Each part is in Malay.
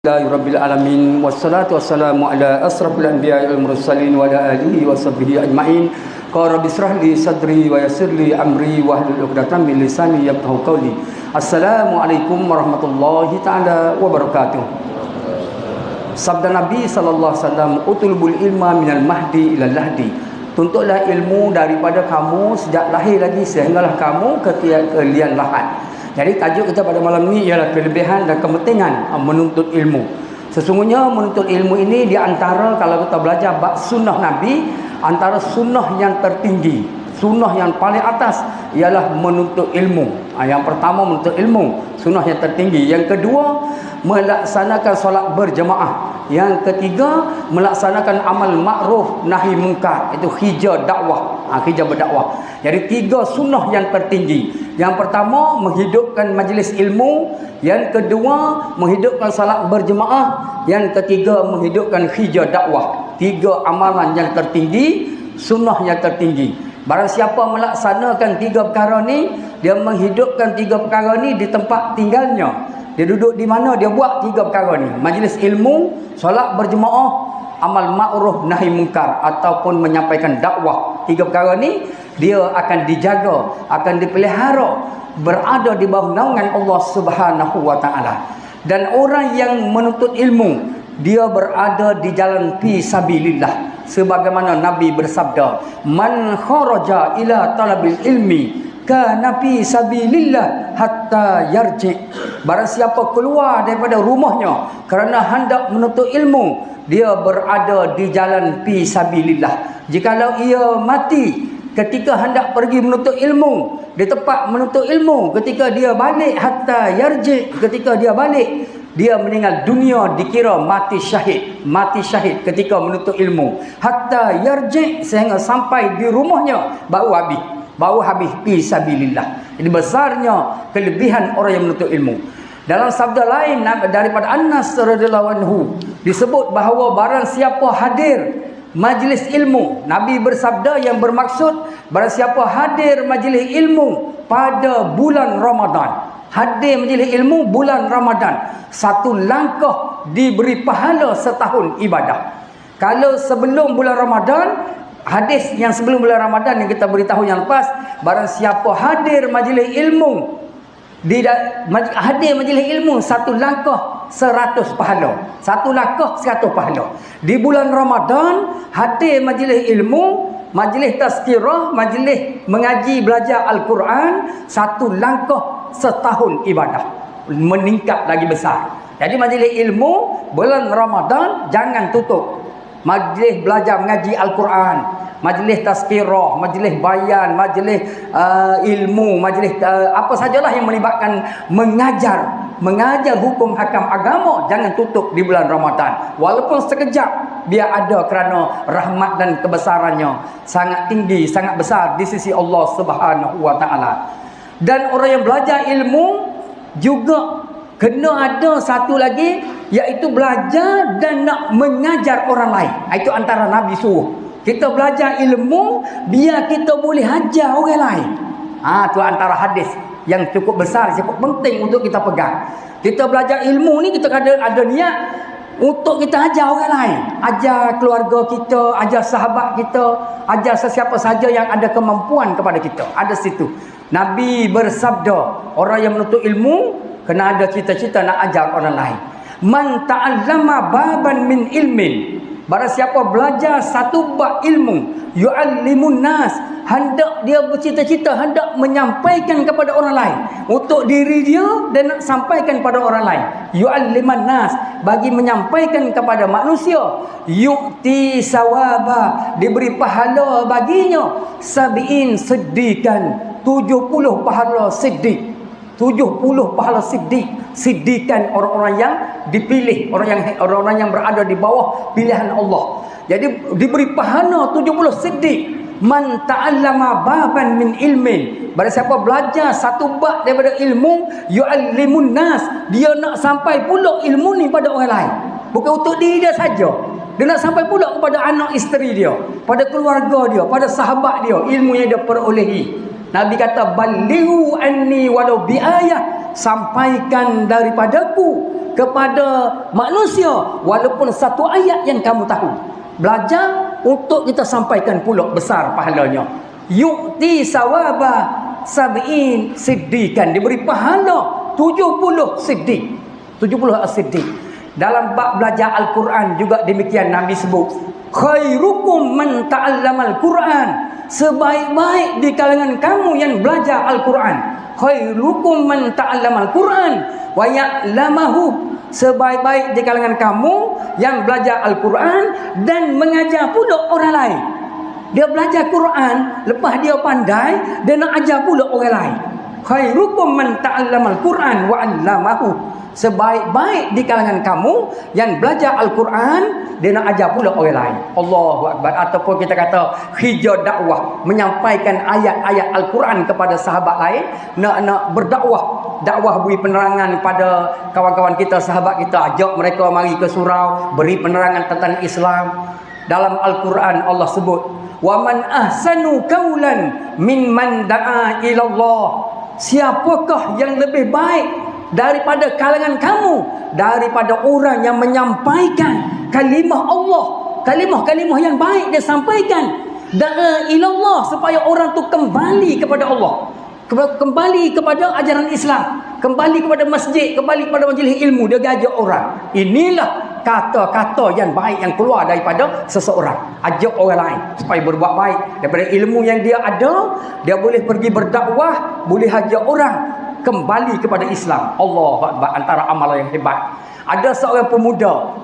Rabbil alamin wassalatu wassalamu ala asrafil anbiya'i wal mursalin wa ala alihi wa sahbihi ajma'in. Qala rabbi israh li sadri wa yassir li amri wa hlul 'uqdatam min lisani yafqahu qawli. Assalamualaikum warahmatullahi taala wabarakatuh. Sabda Nabi sallallahu alaihi wasallam, "Utulbul ilma minal mahdi ilal lahdi." Tuntutlah ilmu daripada kamu sejak lahir lagi sehinggalah kamu ke lian lahat. Jadi tajuk kita pada malam ni ialah kelebihan dan kepentingan menuntut ilmu. Sesungguhnya menuntut ilmu ini di antara, kalau kita belajar bab sunnah Nabi, antara sunnah yang tertinggi, sunnah yang paling atas ialah menuntut ilmu. Yang pertama menuntut ilmu, sunnah yang tertinggi. Yang kedua, melaksanakan solat berjemaah. Yang ketiga, melaksanakan amal ma'ruf nahi mungkar. Itu hijab dakwah, hijab berdakwah. Jadi tiga sunnah yang tertinggi. Yang pertama, menghidupkan majlis ilmu. Yang kedua, menghidupkan salat berjemaah. Yang ketiga, menghidupkan hijab dakwah. Tiga amalan yang tertinggi, sunnah yang tertinggi. Barang siapa melaksanakan tiga perkara ni, dia menghidupkan tiga perkara ni di tempat tinggalnya. Dia duduk di mana, dia buat tiga perkara ni. Majlis ilmu, solat berjemaah, amal ma'ruf nahi mungkar, ataupun menyampaikan dakwah. Tiga perkara ni dia akan dijaga, akan dipelihara, berada di bawah naungan Allah Subhanahu wa taala. Dan orang yang menuntut ilmu, dia berada di jalan fi sabilillah. Sebagaimana Nabi bersabda, "Man kharaja ila talabil ilmi kana fi sabilillah hatta yarji." Barang siapa keluar daripada rumahnya kerana hendak menuntut ilmu, dia berada di jalan fi sabilillah. Jikalau ia mati ketika hendak pergi menuntut ilmu, di tempat menuntut ilmu, ketika dia balik hatta yarji, ketika dia balik, dia meninggal dunia, dikira mati syahid. Mati syahid ketika menuntut ilmu. Hatta yarji, sehingga sampai di rumahnya baru habis fi sabilillah. Ini besarnya kelebihan orang yang menuntut ilmu. Dalam sabda lain daripada Anas radhiyallahu anhu disebut bahawa barang siapa hadir majlis ilmu, Nabi bersabda yang bermaksud barang siapa hadir majlis ilmu pada bulan Ramadan, hadir majlis ilmu bulan Ramadan, satu langkah diberi pahala setahun ibadah. Kalau sebelum bulan Ramadan, hadis yang sebelum bulan Ramadan yang kita beritahu yang lepas, barang siapa hadir majlis ilmu, hadir majlis ilmu, satu langkah 100 pahala. Satu langkah 100 pahala. Di bulan Ramadan, hadir majlis ilmu, majlis tazkirah, majlis mengaji belajar Al-Quran, satu langkah setahun ibadah. Meningkat lagi besar. Jadi majlis ilmu bulan Ramadan jangan tutup. Majlis belajar mengaji Al-Quran, majlis tazkirah, majlis bayan, majlis ilmu, majlis apa sajalah yang melibatkan mengajar hukum hakam agama, jangan tutup di bulan Ramadan. Walaupun sekejap, biar ada, kerana rahmat dan kebesarannya sangat tinggi, sangat besar di sisi Allah Subhanahu wa taala. Dan orang yang belajar ilmu juga kena ada satu lagi, iaitu belajar dan nak mengajar orang lain. Itu antara Nabi suruh. Kita belajar ilmu biar kita boleh ajar orang lain. Tu antara hadis yang cukup besar, cukup penting untuk kita pegang. Kita belajar ilmu ni, kita ada niat untuk kita ajar orang lain. Ajar keluarga kita, ajar sahabat kita, ajar sesiapa saja yang ada kemampuan kepada kita. Ada situ. Nabi bersabda, orang yang menuntut ilmu kena ada cita-cita nak ajar orang lain. Man ta'allama baban min ilmin, barang siapa belajar satu bab ilmu, yu'allimun nas, hendak dia bercita-cita hendak menyampaikan kepada orang lain, untuk diri dia dan nak sampaikan pada orang lain. Yu'alliman nas, bagi menyampaikan kepada manusia. Yu'ti sawaba, diberi pahala baginya. Sabi'in siddiqan, 70 pahala siddiq. 70 pahala siddiqan, orang-orang yang dipilih, orang-orang yang berada di bawah pilihan Allah. Jadi diberi pahala 70 siddiq. Man ta'allama baban min ilmin, barang siapa belajar satu bab daripada ilmu, yu'allimun nas, dia nak sampai pula ilmu ni pada orang lain, bukan untuk diri dia saja. Dia nak sampai pula kepada anak isteri dia, pada keluarga dia, pada sahabat dia, ilmu yang dia perolehi. Nabi kata balighu anni walau bi ayah, sampaikan daripadaku kepada manusia walaupun satu ayat yang kamu tahu. Belajar untuk kita sampaikan pula, besar pahalanya. Yu'ti sawaba sab'in siddiqan, diberi pahala 70 siddiq. 70 as-siddiq. Dalam bab belajar Al-Quran juga demikian Nabi sebut, khairukum man ta'allamal Quran, sebaik-baik di kalangan kamu yang belajar Al-Quran. Khairukum man ta'allamal Quran wa ya'lamahu, sebaik-baik di kalangan kamu yang belajar Al-Quran dan mengajar pula orang lain. Dia belajar Quran, lepas dia pandai, dia nak ajar pula orang lain. Khairukum man ta'allamal Quran wa 'allamahu, sebaik-baik di kalangan kamu yang belajar Al-Quran, dia nak ajar pula orang lain. Allahu Akbar. Ataupun kita kata hijau dakwah, menyampaikan ayat-ayat Al-Quran kepada sahabat lain, nak berdakwah, dakwah beri penerangan pada kawan-kawan kita, sahabat kita, ajak mereka mari ke surau, beri penerangan tentang Islam. Dalam Al-Quran Allah sebut, wa man ahsanu qawlan mimman da'a ila Allah, siapakah yang lebih baik daripada kalangan kamu, daripada orang yang menyampaikan kalimah Allah, kalimah-kalimah yang baik dia sampaikan, da'a ilallah, supaya orang tu kembali kepada Allah, kembali kepada ajaran Islam, kembali kepada masjid, kembali kepada majlis ilmu, dia ajak orang. Inilah kata-kata yang baik yang keluar daripada seseorang. Ajak orang lain supaya berbuat baik. Daripada ilmu yang dia ada, dia boleh pergi berdakwah, boleh ajak orang kembali kepada Islam. Allah Akbar. Antara amalan yang hebat. Ada seorang pemuda,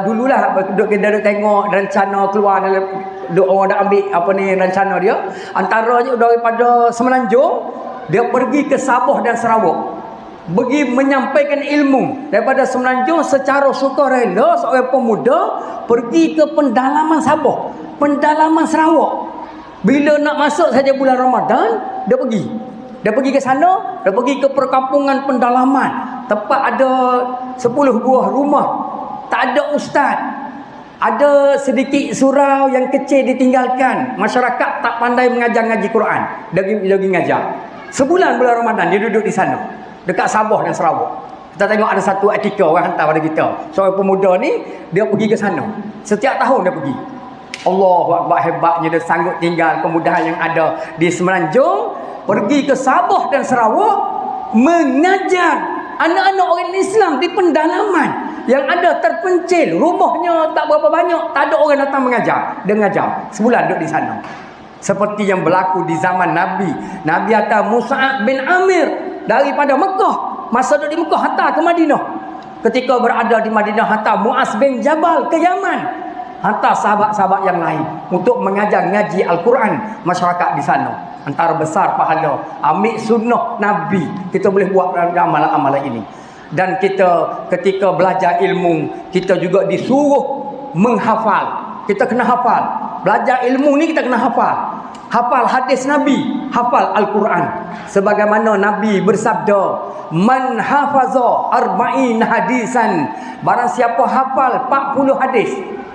dululah kita duduk tengok rencana keluar, orang dah ambil apa ni rencana dia. Antaranya daripada Semenanjung, dia pergi ke Sabah dan Sarawak, pergi menyampaikan ilmu. Daripada Semenanjung secara sukarela, seorang pemuda pergi ke pendalaman Sabah, pendalaman Sarawak. Bila nak masuk saja bulan Ramadan, dia pergi. Dia pergi ke sana, dia pergi ke perkampungan pendalaman. Tempat ada 10 buah rumah, tak ada ustaz. Ada sedikit surau yang kecil ditinggalkan. Masyarakat tak pandai mengajar ngaji Quran. Dia pergi ngajar. Sebulan bulan Ramadan dia duduk di sana, dekat Sabah dan Sarawak. Kita tengok ada satu artikel orang hantar pada kita. Seorang pemuda ni dia pergi ke sana. Setiap tahun dia pergi. Allahu Akbar, hebatnya dia sanggup tinggal kemudahan yang ada di Semenanjung, pergi ke Sabah dan Sarawak mengajar anak-anak orang Islam di pendalaman yang ada terpencil, rumahnya tak berapa banyak, tak ada orang datang mengajar. Dia mengajar. Sebulan duduk di sana. Seperti yang berlaku di zaman Nabi. Nabi hantar Mus'ab bin Amir daripada Mekah, masa duduk di Mekah, hantar ke Madinah. Ketika berada di Madinah, hantar Muaz bin Jabal ke Yaman, hantar sahabat-sahabat yang lain untuk mengajar ngaji Al-Quran masyarakat di sana. Antara besar pahala ambil sunnah Nabi, kita boleh buat amalan-amalan ini. Dan kita ketika belajar ilmu, kita juga disuruh menghafal. Kita kena hafal. Belajar ilmu ni kita kena hafal. Hafal hadis Nabi, hafal Al-Quran. Sebagaimana Nabi bersabda, man hafaza arba'in hadisan, barang siapa hafal 40 hadis,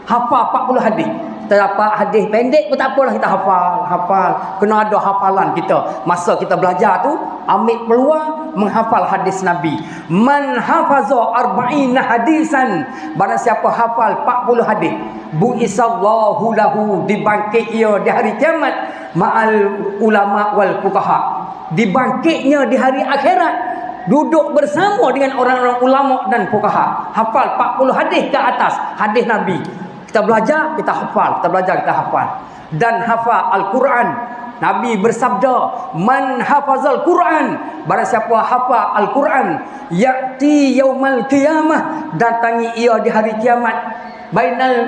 hafal 40 hadis. Kita dapat hadis pendek pun tak apalah, kita hafal. Kena ada hafalan kita. Masa kita belajar tu, ambil peluang menghafal hadis Nabi. Man hafaza arba'ina hadisan, barang siapa hafal 40 hadis, bu'isallahu lahu, dibangkit ia di hari kiamat ma'al ulama wal fuqaha, dibangkitnya di hari akhirat duduk bersama dengan orang-orang ulama dan fuqaha. Hafal 40 hadis ke atas, hadis Nabi. Kita belajar, kita hafal. Kita belajar, kita hafal. Dan hafal Al-Quran. Nabi bersabda, man hafazal Quran, barang siapa hafal Al-Quran, ya'ti yaumal qiyamah, datangi ia di hari kiamat, bainal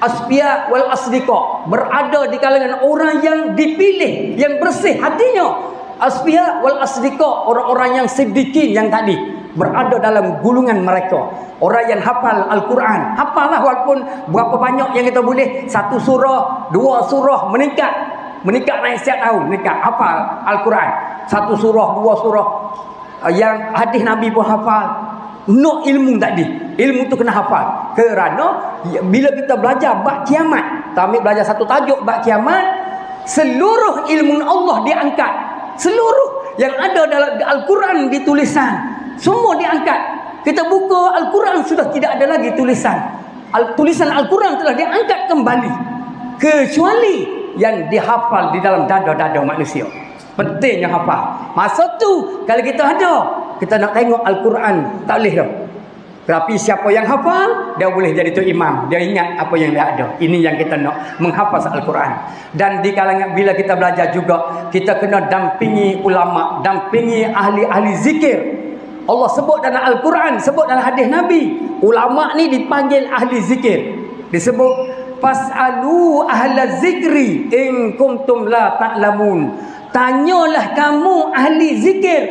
asfiya wal asdiqa, berada di kalangan orang yang dipilih, yang bersih hatinya. Asfiya wal asdiqa, orang-orang yang siddiqin yang tadi, berada dalam gulungan mereka. Orang yang hafal Al-Quran. Hafallah walaupun berapa banyak yang kita boleh. 1 surah, 2 surah, meningkat naik setiap tahun, meningkat. Hafal Al-Quran 1 surah, 2 surah. Yang hadis Nabi pun hafal. No ilmu tadi, ilmu tu kena hafal. Kerana bila kita belajar bab kiamat, kita ambil belajar satu tajuk bab kiamat, seluruh ilmu Allah diangkat Seluruh yang ada dalam Al-Quran ditulisan, semua diangkat. Kita buka Al-Quran sudah tidak ada lagi tulisan. Tulisan Al-Quran telah diangkat kembali, kecuali yang dihafal di dalam dada-dada manusia. Pentingnya hafal. Masa tu kalau kita ada, kita nak tengok Al-Quran, tak boleh dah. Tapi siapa yang hafal, dia boleh jadi tu imam. Dia ingat apa yang dia ada. Ini yang kita nak, menghafaz Al-Quran. Dan di kalangan bila kita belajar juga, kita kena dampingi ulama, dampingi ahli-ahli zikir. Allah sebut dalam Al-Quran, sebut dalam hadis Nabi, ulama ni dipanggil ahli zikir. Disebut fas'alu ahla zikri in kuntum la ta'lamun. Tanyalah kamu ahli zikir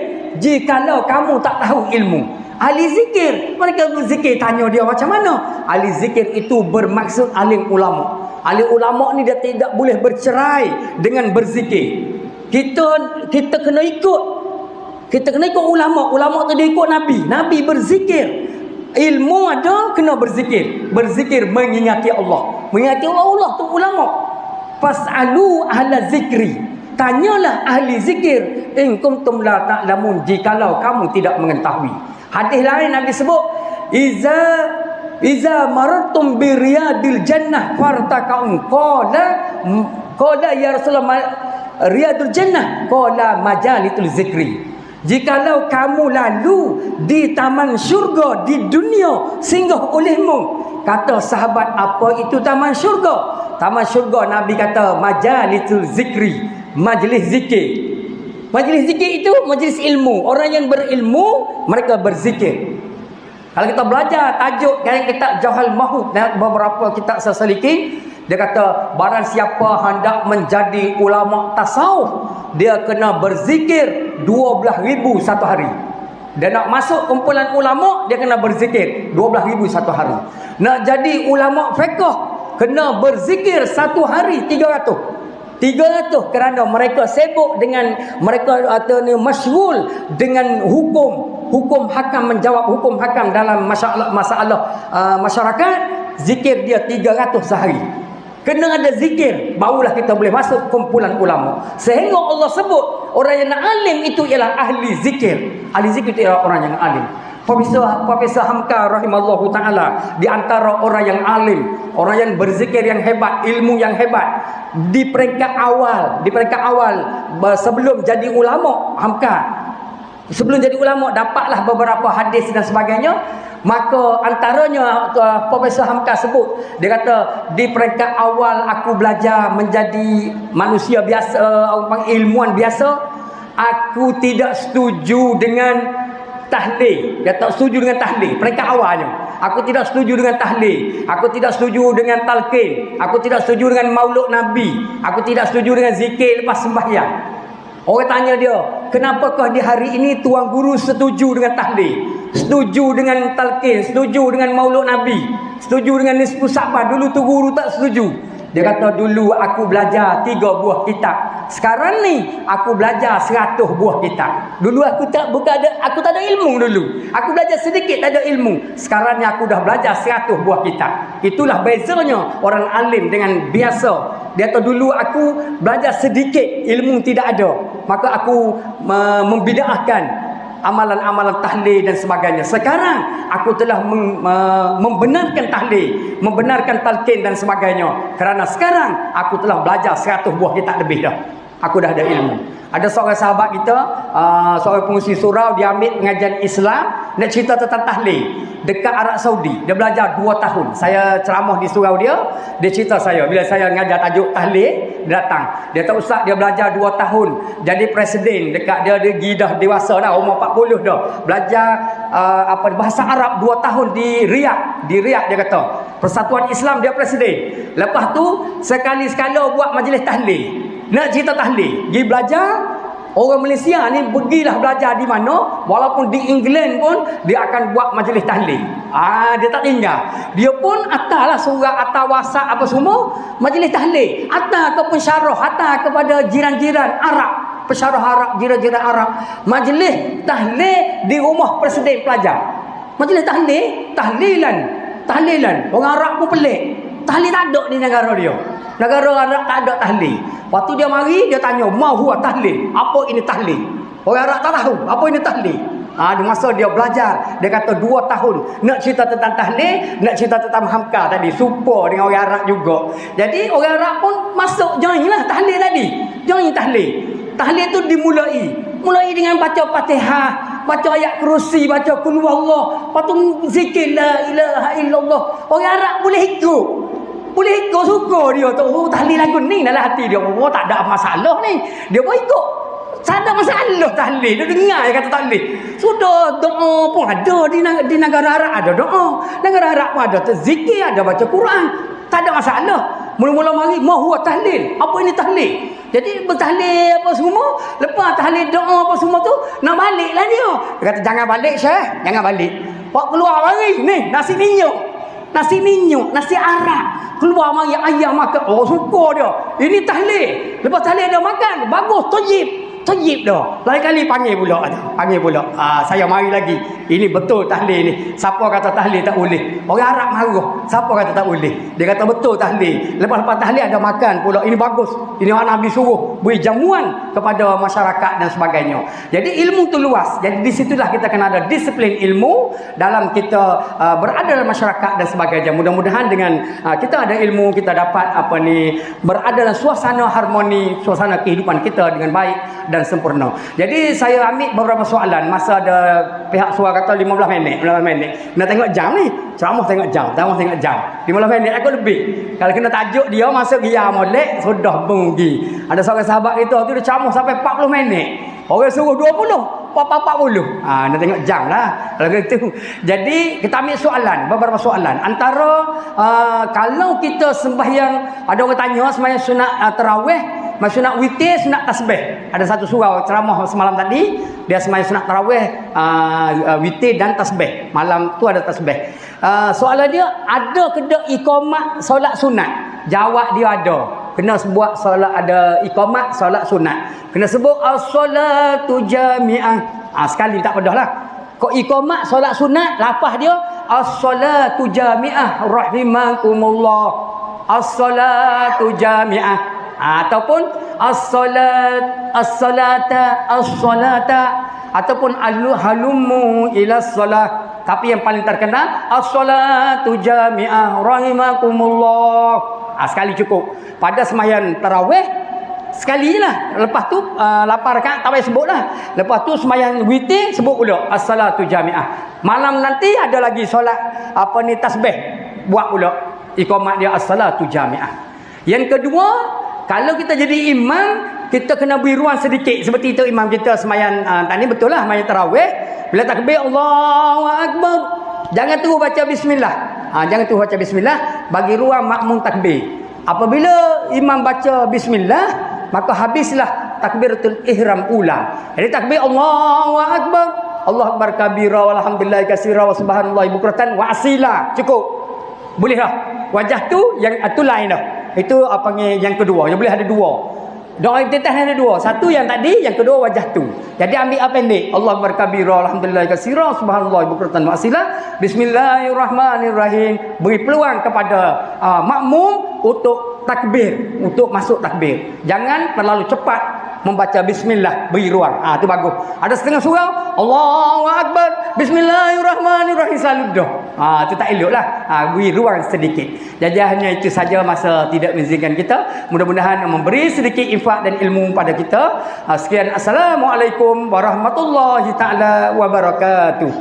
jikalau kamu tak tahu ilmu. Ahli zikir, mereka berzikir, tanya dia macam mana. Ahli zikir itu bermaksud alim ulama. Alim ulama ni dia tidak boleh bercerai dengan berzikir. Kita kena ikut. Kita kena ikut ulama. Ulama tu dia ikut Nabi. Nabi berzikir. Ilmu ada, kena berzikir. Berzikir mengingati Allah. Mengingati Allah tu ulama. Fas'alu ahla zikri. Tanyalah ahli zikir in kuntum la ta'lamun, jikalau kamu tidak mengetahui. Hadis lain Nabi sebut, iza marartum bi riyadil jannah fartaqum. Qala ya Rasulullah, riyadul jannah? Qala majalitul zikri. Jikalau kamu lalu di taman syurga di dunia, singgah olehmu. Kata sahabat, apa itu taman syurga? Taman syurga Nabi kata majalitul zikri, majlis zikir. Majlis zikir itu majlis ilmu. Orang yang berilmu, mereka berzikir. Kalau kita belajar tajuk yang kitab Jawahirul Mahud dan beberapa kitab Sasaliki, dia kata barang siapa hendak menjadi ulama tasawuf, dia kena berzikir 12,000 satu hari. Dia nak masuk kumpulan ulama, dia kena berzikir 12,000 satu hari. Nak jadi ulama fiqh, kena berzikir satu hari 300 kerana mereka sibuk dengan, mereka atau masyghul dengan hukum hakam, menjawab hukum hakam dalam masalah masyarakat. Zikir dia 300 sehari. Kena ada zikir, barulah kita boleh masuk kumpulan ulama. Sehingga Allah sebut orang yang alim itu ialah ahli zikir. Ahli zikir itu ialah orang yang alim. Profesor Hamka rahimallahu ta'ala, di antara orang yang alim, orang yang berzikir yang hebat, ilmu yang hebat, di peringkat awal sebelum jadi ulama, Hamka sebelum jadi ulama dapatlah beberapa hadis dan sebagainya. Maka antaranya Profesor Hamka sebut, dia kata di peringkat awal aku belajar menjadi manusia biasa, ilmuwan biasa, aku tidak setuju dengan tahlil. Dia tak setuju dengan tahlil. Peringkat awalnya, aku tidak setuju dengan tahlil, aku tidak setuju dengan talqin, aku tidak setuju dengan maulud Nabi, aku tidak setuju dengan zikir lepas sembahyang. Orang tanya dia, kenapakah di hari ini tuan guru setuju dengan tahlil, setuju dengan talqin, setuju dengan maulud Nabi, setuju dengan nisfu Sa'bah? Dulu tu guru tak setuju. Dia kata, dulu aku belajar 3 buah kitab. Sekarang ni aku belajar 100 buah kitab. Dulu aku tak ada ilmu dulu. Aku belajar sedikit, tak ada ilmu. Sekarang ni aku dah belajar 100 buah kitab. Itulah bezanya orang alim dengan biasa. Dia kata, dulu aku belajar sedikit, ilmu tidak ada. Maka aku membid'ahkan amalan-amalan tahlil dan sebagainya. Sekarang aku telah membenarkan tahlil, membenarkan talqin dan sebagainya. Kerana sekarang aku telah belajar 100 buah kitab lebih dah. Aku dah ada ilmu. Ada seorang sahabat kita, seorang pengurusi surau, dia ambil pengajian Islam, nak cerita tentang tahlil dekat Arab Saudi. Dia belajar 2 tahun. Saya ceramah di surau dia, dia cerita saya, bila saya mengajar tajuk tahlil, dia datang. Dia tahu ustaz, dia belajar 2 tahun jadi presiden dekat dia dah dewasa dah, umur 40 dah. Belajar bahasa Arab 2 tahun di Riyadh. Di Riyadh dia kata, Persatuan Islam, dia presiden. Lepas tu sekali-sekala buat majlis tahlil. Nak cerita tahlil, pergi belajar. Orang Malaysia ni pergilah belajar di mana, walaupun di England pun dia akan buat majlis tahlil. Dia tak tinggal. Dia pun hantarlah surat, hantar WhatsApp apa semua, majlis tahlil. Hantar ke pensyarah, hantar kepada jiran-jiran Arab, pensyarah Arab, jiran-jiran Arab. Majlis tahlil di rumah presiden pelajar. Majlis tahlil, tahlilan. Orang Arab pun pelik. Tahlil tak ada di negara dia. Negara Arab tak ada tahlil. Waktu dia mari, dia tanya, "Ma huwa tahlil?" Apa ini tahlil? Orang Arab tak tahu apa ini tahlil. Di masa dia belajar, dia kata 2 tahun nak cerita tentang tahlil, nak cerita tentang hamka tadi, super dengan orang Arab juga. Jadi orang Arab pun masuk join lah tahlil tadi. Join tahlil. Tahlil tu mulai dengan baca Fatihah, baca ayat kursi, baca qul huwallah, lepas tu zikir la ilaha illallah. Orang Arab boleh ikut. Boleh ikut, suka dia tu. Oh, tahlil lagu ni dalam hati dia. Oh, tak ada masalah ni. Dia pun ikut. Tak ada masalah tahlil. Dia dengar dia kata tahlil. Sudah, doa pun ada di negara Arab. Ada doa. Negara Arab pun ada zikir, ada baca Quran. Tak ada masalah. Mula-mula mari, ma huwa tahlil. Apa ini tahlil? Jadi bertahlil apa semua. Lepas tahlil doa apa semua tu, nak balik lah dia. Dia kata, jangan balik Syekh. Jangan balik. Pak keluar mari. Ni, nasi minyak. Nasi minyak, nasi Arab. Keluar mari ayam makan. Oh, suka dia. Ini tahlil. Lepas tahlil dia makan. Bagus, Tajib dah. Lain kali panggil pula. Saya mari lagi. Ini betul tahlil ni. Siapa kata tahlil tak boleh? Orang Arab marah. Siapa kata tak boleh? Dia kata betul tahlil. Lepas tahlil ada makan pula. Ini bagus. Ini orang Nabi suruh beri jamuan kepada masyarakat dan sebagainya. Jadi ilmu tu luas. Jadi di situlah kita kena ada disiplin ilmu dalam kita berada dalam masyarakat dan sebagainya. Mudah-mudahan dengan kita ada ilmu, kita dapat berada dalam suasana harmoni, suasana kehidupan kita dengan baik dan sempurna. Jadi saya ambil beberapa soalan. Masa ada pihak suara kata 15 minit. Nak tengok jam ni. Ceramah tengok jam. 15 minit aku lebih. Kalau kena tajuk dia masuk dia molek sudah pergi. Ada seorang sahabat kita tu dia ceramah sampai 40 minit. Orang suruh 20, 40. Nak tengok jam lah. Kalau gitu. Jadi kita ambil soalan, beberapa soalan. Antara kalau kita sembahyang, ada orang tanya sembahyang sunat tarawih, sunat witir, sunat tasbih. Ada satu surau ceramah semalam tadi, dia sembahyang sunat tarawih, witir dan tasbih. Malam tu ada tasbih. Soalan dia, ada ke tak iqamah solat sunat? Jawab dia ada. Kena sebut solat, ada iqamah solat sunat. Kena sebut as-salatu jami'ah. Sekali tak pedah lah. Kok iqamah solat sunat, lapah dia as-salatu jami'ah rahimakumullah. As-salatu jami'ah. Ataupun as-salata ataupun halummu ila salat. Tapi yang paling terkenal as-salatu jami'ah rahimakumullah. Sekali cukup. Pada sembahyang tarawih sekali je lah. Lepas tu 8 rakaat tak payah sebut lah. Lepas tu sembahyang witir sebut pula as-salatu jami'ah. Malam nanti ada lagi solat tasbih, buat pula iqamah dia as-salatu jami'ah. Yang kedua, kalau kita jadi imam, kita kena beri ruang sedikit. Seperti itu imam kita sembahyang tadi betul lah sembahyang tarawih. Bila takbir Allahu akbar, jangan terus baca bismillah. Jangan terus baca bismillah, bagi ruang makmum takbir. Apabila imam baca bismillah, maka habislah takbiratul ihram ulang. Jadi takbir Allahu akbar, Allahu akbar kabira walhamdulillahi katsira wa subhanallahi bukratan wa asila. Cukup. Boleh dah. Wajah tu yang itu lain dah. Itu yang kedua. Yang boleh ada dua. Doa iftitah ada dua. Satu yang tadi, yang kedua wajah tu. Jadi ambil apa pendek. Allahu akbar kabira alhamdulillah katsira subhanallahi bukratan wa asila. Bismillahirrahmanirrahim. Beri peluang kepada makmum untuk takbir, untuk masuk takbir. Jangan terlalu cepat membaca bismillah, beri ruang. Itu bagus. Ada setengah surau Allahu akbar bismillahirrahmanirrahim saludah. Itu tak eloklah. Beri ruang sedikit. Jadi hanya itu saja masa tidak mengizinkan kita. Mudah-mudahan memberi sedikit infak dan ilmu pada kita. Sekian, assalamualaikum warahmatullahi taala wabarakatuh.